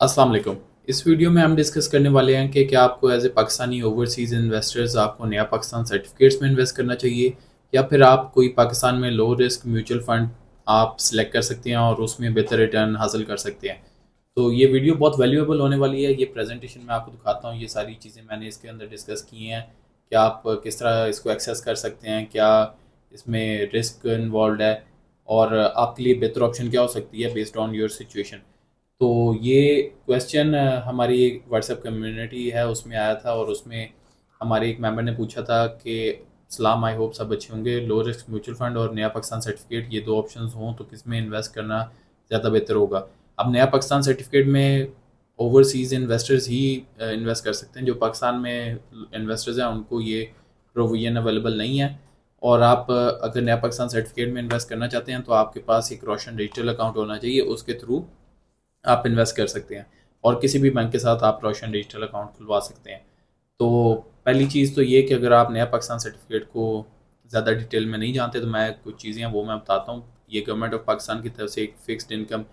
अस्सलाम वालेकुम। इस वीडियो में हम डिस्कस करने वाले हैं कि क्या आपको as a Pakistani overseas investors आपको नया पाकिस्तान सर्टिफिकेट्स में इन्वेस्ट करना चाहिए या फिर आप कोई पाकिस्तान में लो रिस्क म्यूचुअल फंड आप सिलेक्ट कर सकते हैं और उसमें बेहतर रिटर्न हासिल कर सकते हैं। तो ये वीडियो बहुत वैल्यूएबल होने वाली है। ये प्रेजेंटेशन में आपको दिखाता हूँ, ये सारी चीज़ें मैंने इसके अंदर डिस्कस की हैं कि आप किस तरह इसको एक्सेस कर सकते हैं, क्या इसमें रिस्क इन्वॉल्व है और आपके लिए बेहतर ऑप्शन क्या हो सकती है बेस्ड ऑन योर सिचुएशन। तो ये क्वेश्चन हमारी एक व्हाट्सएप कम्युनिटी है उसमें आया था और उसमें हमारे एक मेंबर ने पूछा था कि सलाम, आई होप सब अच्छे होंगे, लो रिस्क म्यूचुअल फंड और नया पाकिस्तान सर्टिफिकेट ये दो ऑप्शंस हों तो किस में इन्वेस्ट करना ज़्यादा बेहतर होगा। अब नया पाकिस्तान सर्टिफिकेट में ओवरसीज़ इन्वेस्टर्स ही इन्वेस्ट कर सकते हैं। जो पाकिस्तान में इन्वेस्टर्स हैं उनको ये प्रोविजन अवेलेबल नहीं है। और आप अगर नया पाकिस्तान सर्टिफिकेट में इन्वेस्ट करना चाहते हैं तो आपके पास एक रोशन डिजिटल अकाउंट होना चाहिए, उसके थ्रू आप इन्वेस्ट कर सकते हैं और किसी भी बैंक के साथ आप रोशन डिजिटल अकाउंट खुलवा सकते हैं। तो पहली चीज़ तो ये कि अगर आप नया पाकिस्तान सर्टिफिकेट को ज़्यादा डिटेल में नहीं जानते तो मैं कुछ चीज़ें हैं वो मैं बताता हूँ। ये गवर्नमेंट ऑफ पाकिस्तान की तरफ से एक फ़िक्स्ड इनकम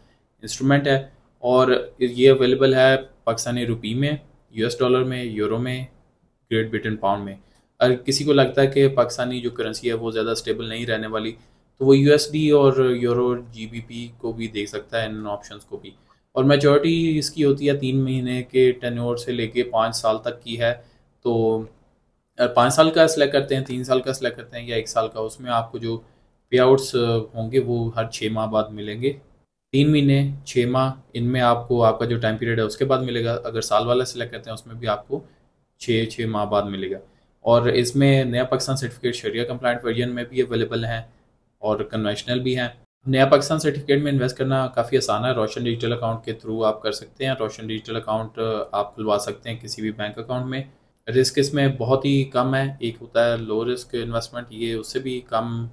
इंस्ट्रूमेंट है और ये अवेलेबल है पाकिस्तानी रुपये में, US डॉलर में, यूरो में, ग्रेट ब्रिटेन पाउंड में। अगर किसी को लगता है कि पाकिस्तानी जो करेंसी है वो ज़्यादा स्टेबल नहीं रहने वाली तो वो USD और यूरो GBP को भी देख सकता है, इन ऑप्शंस को भी। और मेजॉरिटी इसकी होती है 3 महीने के टेन्योर से लेके 5 साल तक की है। तो 5 साल का सिलेक्ट करते हैं, 3 साल का सिलेक्ट करते हैं या 1 साल का, उसमें आपको जो पे आउट्स होंगे वो हर 6 माह बाद मिलेंगे। 3 महीने, 6 माह, इनमें आपको आपका जो टाइम पीरियड है उसके बाद मिलेगा। अगर साल वाला सिलेक्ट करते हैं उसमें भी आपको 6 माह बाद मिलेगा। और इसमें नया पाकिस्तान सर्टिफिकेट शरिया कंप्लाइंट वर्जन में भी अवेलेबल हैं और कन्वेंशनल भी हैं। नया पाकिस्तान सर्टिफिकेट में इन्वेस्ट करना काफ़ी आसान है। रोशन डिजिटल अकाउंट के थ्रू आप कर सकते हैं। रोशन डिजिटल अकाउंट आप खुलवा सकते हैं किसी भी बैंक अकाउंट में। रिस्क इसमें बहुत ही कम है। एक होता है लो रिस्क इन्वेस्टमेंट, ये उससे भी कम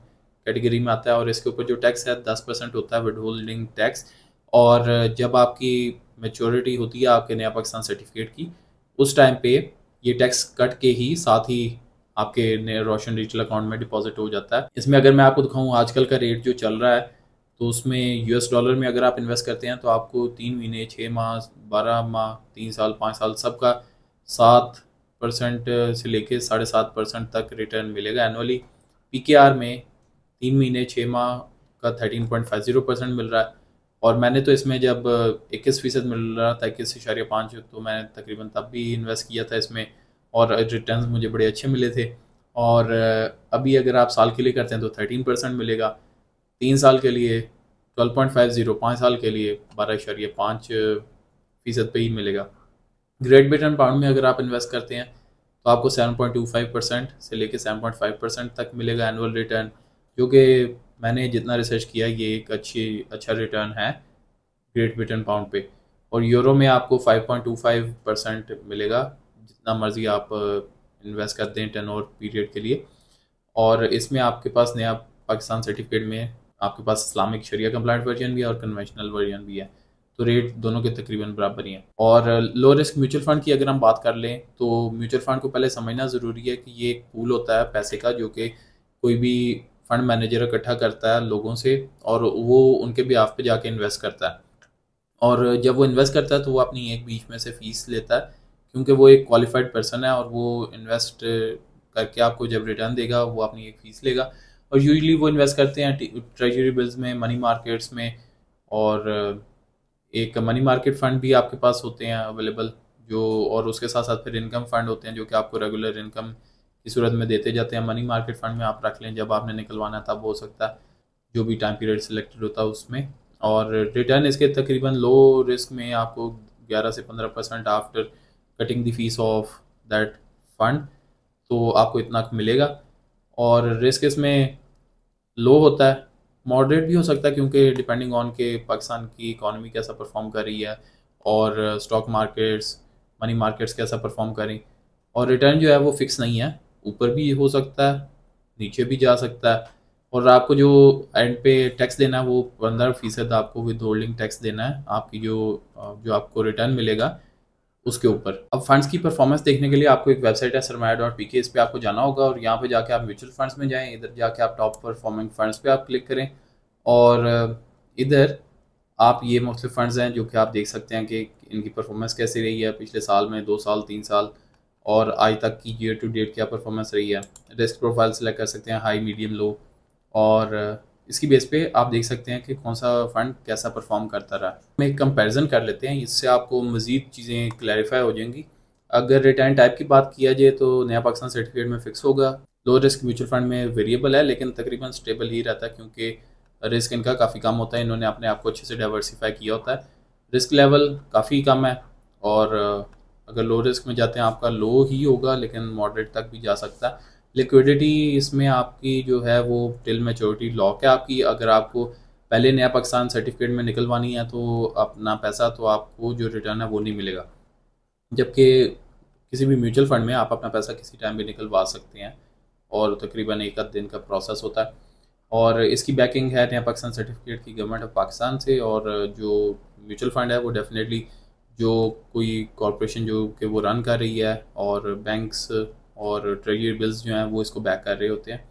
कैटेगरी में आता है और इसके ऊपर जो टैक्स है 10% होता है विद होल्डिंग टैक्स। और जब आपकी मेच्योरिटी होती है आपके नया पाकिस्तान सर्टिफिकेट की, उस टाइम पे ये टैक्स कट के ही साथ ही आपके नए रोशन डिजिटल अकाउंट में डिपॉजिट हो जाता है। इसमें अगर मैं आपको दिखाऊं आजकल का रेट जो चल रहा है तो उसमें US डॉलर में अगर आप इन्वेस्ट करते हैं तो आपको 3 महीने, 6 माह, 12 माह, 3 साल, 5 साल सबका 7% से लेके 7.5% तक रिटर्न मिलेगा एनुअली। PKR में 3 महीने, 6 माह का 13.50% मिल रहा है। और मैंने तो इसमें जब 21% मिल रहा था, 21.5, तो मैंने तकरीबन तब भी इन्वेस्ट किया था इसमें और रिटर्न मुझे बड़े अच्छे मिले थे। और अभी अगर आप साल के लिए करते हैं तो 13% मिलेगा, 3 साल के लिए 12.50, 5 साल के लिए 12.5% पे ही मिलेगा। ग्रेट ब्रिटेन पाउंड में अगर आप इन्वेस्ट करते हैं तो आपको 7.25% से लेके 7.5% तक मिलेगा एनुअल रिटर्न, जो कि मैंने जितना रिसर्च किया ये एक अच्छा रिटर्न है ग्रेट ब्रिटेन पाउंड पे। और यूरो में आपको 5.25% मिलेगा जितना मर्जी आप इन्वेस्ट करते हैं टेन और पीरियड के लिए। और इसमें आपके पास नया पाकिस्तान सर्टिफिकेट में आपके पास इस्लामिक शरिया कंप्लाइंट वर्जन भी है और कन्वेंशनल वर्जन भी है, तो रेट दोनों के तकरीबन बराबर ही हैं। और लो रिस्क म्यूचुअल फंड की अगर हम बात कर लें तो म्यूचुअल फंड को पहले समझना ज़रूरी है कि ये एक पूल होता है पैसे का जो कि कोई भी फंड मैनेजर इकट्ठा करता है लोगों से और वो उनके बिहाफ पे जाके इन्वेस्ट करता है। और जब वो इन्वेस्ट करता है तो वो अपनी एक बीच में से फ़ीस लेता है, क्योंकि वो एक क्वालिफाइड पर्सन है और वो इन्वेस्ट करके आपको जब रिटर्न देगा वो अपनी एक फ़ीस लेगा। और यूजुअली वो इन्वेस्ट करते हैं ट्रेजरी बिल्स में, मनी मार्केट्स में, और एक मनी मार्केट फ़ंड भी आपके पास होते हैं अवेलेबल जो, और उसके साथ साथ फिर इनकम फ़ंड होते हैं जो कि आपको रेगुलर इनकम की सूरत में देते जाते हैं। मनी मार्केट फ़ंड में आप रख लें, जब आपने निकलवाना तब हो सकता है, जो भी टाइम पीरियड सिलेक्टेड होता है उसमें। और रिटर्न इसके तकरीबन लो रिस्क में आपको 11 से 15% after cutting the fees of that fund, तो आपको इतना मिलेगा। और रिस्क इसमें लो होता है, मॉडरेट भी हो सकता है क्योंकि डिपेंडिंग ऑन के पाकिस्तान की इकॉनमी कैसा परफॉर्म कर रही है और स्टॉक मार्केट्स, मनी मार्केट्स कैसा परफॉर्म करें। और रिटर्न जो है वो फिक्स नहीं है, ऊपर भी हो सकता है, नीचे भी जा सकता है। और आपको जो एंड पे टैक्स देना है वो 15% आपको विद होल्डिंग टैक्स देना है आपकी जो आपको रिटर्न मिलेगा उसके ऊपर। अब फंड्स की परफॉर्मेंस देखने के लिए आपको एक वेबसाइट है सरमाया.pk, इस पे आपको जाना होगा और यहाँ पे जाके आप म्यूचुअल फंड्स में जाएं। इधर जाके आप टॉप परफॉर्मिंग फंड्स पे आप क्लिक करें और इधर आप ये मुख्तलिफ फंड्स हैं जो कि आप देख सकते हैं कि इनकी परफॉर्मेंस कैसी रही है पिछले साल में, 2 साल 3 साल, और आज तक की ईयर टू डेट क्या परफॉर्मेंस रही है। रिस्क प्रोफाइल सेलेक्ट कर सकते हैं, हाई मीडियम लो, और इसकी बेस पे आप देख सकते हैं कि कौन सा फ़ंड कैसा परफॉर्म करता रहा। हम एक कंपैरिजन कर लेते हैं, इससे आपको मज़ीद चीज़ें क्लैरिफाई हो जाएंगी। अगर रिटर्न टाइप की बात किया जाए तो नया पाकिस्तान सर्टिफिकेट में फ़िक्स होगा। लो रिस्क म्यूचुअल फंड में वेरिएबल है, लेकिन तकरीबन स्टेबल ही रहता है क्योंकि रिस्क इनका काफ़ी कम होता है। इन्होंने अपने आप को अच्छे से डाइवर्सिफाई किया होता है। रिस्क लेवल काफ़ी कम है, और अगर लो रिस्क में जाते हैं आपका लो ही होगा, लेकिन मॉडरेट तक भी जा सकता है। लिक्विडिटी इसमें आपकी जो है वो टिल मैच्योरिटी लॉक है आपकी। अगर आपको पहले नया पाकिस्तान सर्टिफिकेट में निकलवानी है तो अपना पैसा, तो आपको जो रिटर्न है वो नहीं मिलेगा। जबकि किसी भी म्यूचुअल फंड में आप अपना पैसा किसी टाइम भी निकलवा सकते हैं, और तकरीबन एक आध दिन का प्रोसेस होता है। और इसकी बैकिंग है नया पाकिस्तान सर्टिफिकेट की गवर्नमेंट ऑफ पाकिस्तान से। और जो म्यूचुअल फंड है वो डेफिनेटली जो कोई कॉरपोरेशन जो कि वो रन कर रही है, और बैंक्स और ट्रेजरी बिल्स जो हैं वो इसको बैक कर रहे होते हैं।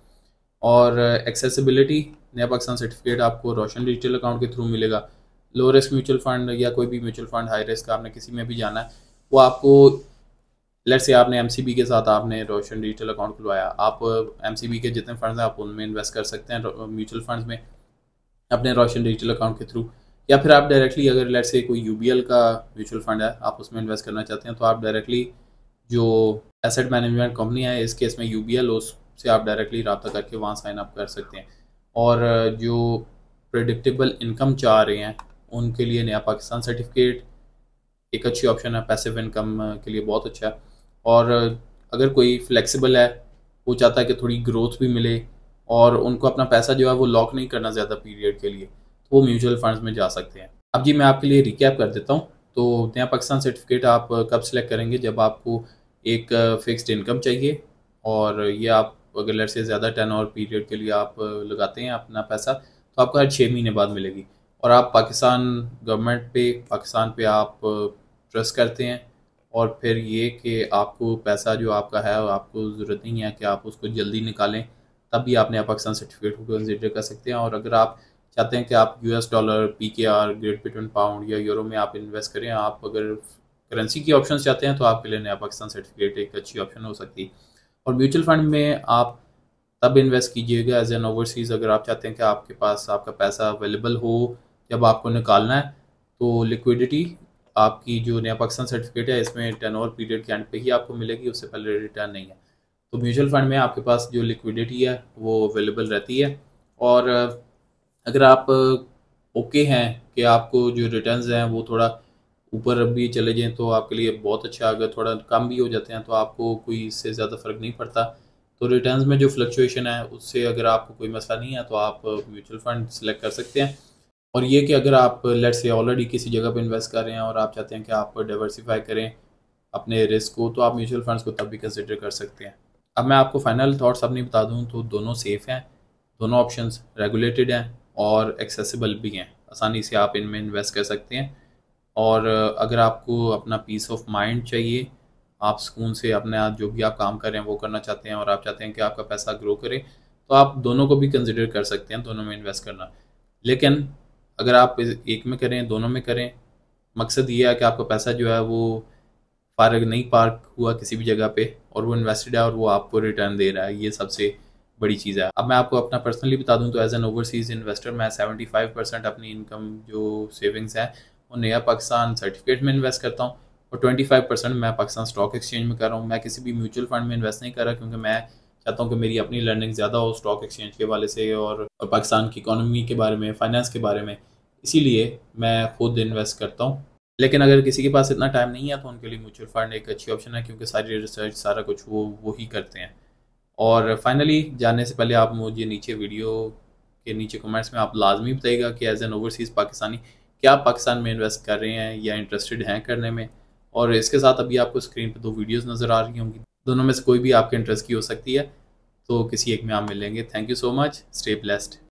और एक्सेसिबिलिटी, नया पाकिस्तान सर्टिफिकेट आपको रोशन डिजिटल अकाउंट के थ्रू मिलेगा। लो रिस्क म्यूचुअल फंड या कोई भी म्यूचुअल फंड, हाई रिस्क, आपने किसी में भी जाना है, वो आपको, लेट्स से आपने एमसीबी के साथ आपने रोशन डिजिटल अकाउंट खुलवाया, आप एमसीबी के जितने फंड्स हैं आप उनमें इन्वेस्ट कर सकते हैं म्यूचुअल फंड्स में अपने रोशन डिजिटल अकाउंट के थ्रू। या फिर आप डायरेक्टली, अगर लेट्स से कोई यूबीएल का म्यूचुअल फंड है आप उसमें इन्वेस्ट करना चाहते हैं, तो आप डायरेक्टली जो एसेट मैनेजमेंट कंपनी है, इस केस में यूबीएल, उससे आप डायरेक्टली रब्ता करके वहाँ साइन अप कर सकते हैं। और जो प्रेडिक्टेबल इनकम चाह रहे हैं उनके लिए नया पाकिस्तान सर्टिफिकेट एक अच्छी ऑप्शन है, पैसिव इनकम के लिए बहुत अच्छा है। और अगर कोई फ्लेक्सिबल है, वो चाहता है कि थोड़ी ग्रोथ भी मिले, और उनको अपना पैसा जो है वो लॉक नहीं करना ज़्यादा पीरियड के लिए, तो वो म्यूचुअल फंड्स में जा सकते हैं। अब जी मैं आपके लिए रिकैप कर देता हूँ। तो नया पाकिस्तान सर्टिफिकेट आप कब सेलेक्ट करेंगे, जब आपको एक फ़िक्स्ड इनकम चाहिए, और ये आप अगर लेट्स से ज़्यादा 10 और पीरियड के लिए आप लगाते हैं अपना पैसा, तो आपको हर 6 महीने बाद मिलेगी। और आप पाकिस्तान गवर्नमेंट पे, पाकिस्तान पे आप ट्रस्ट करते हैं, और फिर ये कि आपको पैसा जो आपका है आपको ज़रूरत नहीं है कि आप उसको जल्दी निकालें, तब भी आप नया पाकिस्तान सर्टिफिकेट को कंसिडर कर सकते हैं। और अगर आप चाहते हैं कि आप US dollar, PKR, great Britain pound या यूरो में आप इन्वेस्ट करें, आप अगर करेंसी की ऑप्शन चाहते हैं, तो आपके लिए नया पाकिस्तान सर्टिफिकेट एक अच्छी ऑप्शन हो सकती है। और म्यूचुअल फंड में आप तब इन्वेस्ट कीजिएगा एज एन ओवरसीज़, अगर आप चाहते हैं कि आपके पास आपका पैसा अवेलेबल हो जब आपको निकालना है। तो लिक्विडिटी आपकी जो नया पाकिस्तान सर्टिफिकेट है इसमें 10 और पीरियड के एंड पे ही आपको मिलेगी, उससे पहले रिटर्न नहीं है। तो म्यूचुअल फंड में आपके पास जो लिक्विडिटी है वो अवेलेबल रहती है। और अगर आप ओके हैं कि आपको जो रिटर्न्स हैं वो थोड़ा ऊपर भी चले जाएं तो आपके लिए बहुत अच्छा। अगर थोड़ा कम भी हो जाते हैं तो आपको कोई इससे ज़्यादा फ़र्क नहीं पड़ता। तो रिटर्न्स में जो फ्लक्चुएशन है उससे अगर आपको कोई मसला नहीं है तो आप म्यूचुअल फंड सेलेक्ट कर सकते हैं। और ये कि अगर आप लेट्स से ऑलरेडी किसी जगह पे इन्वेस्ट कर रहे हैं और आप चाहते हैं कि आप डाइवर्सिफाई करें अपने रिस्क को, तो आप म्यूचुअल फंड्स को तब भी कंसिडर कर सकते हैं। अब मैं आपको फाइनल थॉट्स अपनी बता दूं तो दोनों सेफ़ हैं, दोनों ऑप्शंस रेगुलेटेड हैं और एक्सेसिबल भी हैं, आसानी से आप इनमें इन्वेस्ट कर सकते हैं। और अगर आपको अपना पीस ऑफ माइंड चाहिए, आप सुकून से अपना जो भी आप काम कर रहे हैं वो करना चाहते हैं, और आप चाहते हैं कि आपका पैसा ग्रो करे, तो आप दोनों को भी कंसिडर कर सकते हैं, दोनों में इन्वेस्ट करना। लेकिन अगर आप एक में करें, दोनों में करें, मकसद ये है कि आपका पैसा जो है वो फारग नहीं पार्क हुआ किसी भी जगह पे, और वो इन्वेस्टेड है और वो आपको रिटर्न दे रहा है, ये सबसे बड़ी चीज़ है। अब मैं आपको अपना पर्सनली बता दूं तो एज एन ओवरसीज़ इन्वेस्टर मैं 75% अपनी इनकम जो सेविंग्स है वो नया पाकिस्तान सर्टिफिकेट में इन्वेस्ट करता हूँ, और 25% मैं पाकिस्तान स्टॉक एक्सचेंज में कर रहा हूँ। मैं किसी भी म्यूचुअल फंड में इन्वेस्ट नहीं कर रहा, क्योंकि मैं चाहता हूँ कि मेरी अपनी लर्निंग ज़्यादा हो स्टॉक एक्सचेंज के हवाले से और पाकिस्तान की इकॉनमी के बारे में, फाइनेंस के बारे में, इसीलिए मैं खुद इन्वेस्ट करता हूँ। लेकिन अगर किसी के पास इतना टाइम नहीं है तो उनके लिए म्यूचुअल फंड एक अच्छी ऑप्शन है, क्योंकि सारी रिसर्च सारा कुछ वो ही करते हैं। और फाइनली जानने से पहले आप मुझे नीचे वीडियो के नीचे कमेंट्स में आप लाजमी बताइएगा कि एज एन ओवरसीज़ पाकिस्तानी क्या आप पाकिस्तान में इन्वेस्ट कर रहे हैं या इंटरेस्टेड हैं करने में। और इसके साथ अभी आपको स्क्रीन पर 2 वीडियोस नज़र आ रही होंगी, दोनों में से कोई भी आपके इंटरेस्ट की हो सकती है, तो किसी एक में आप मिलेंगे। Thank you so much, stay blessed.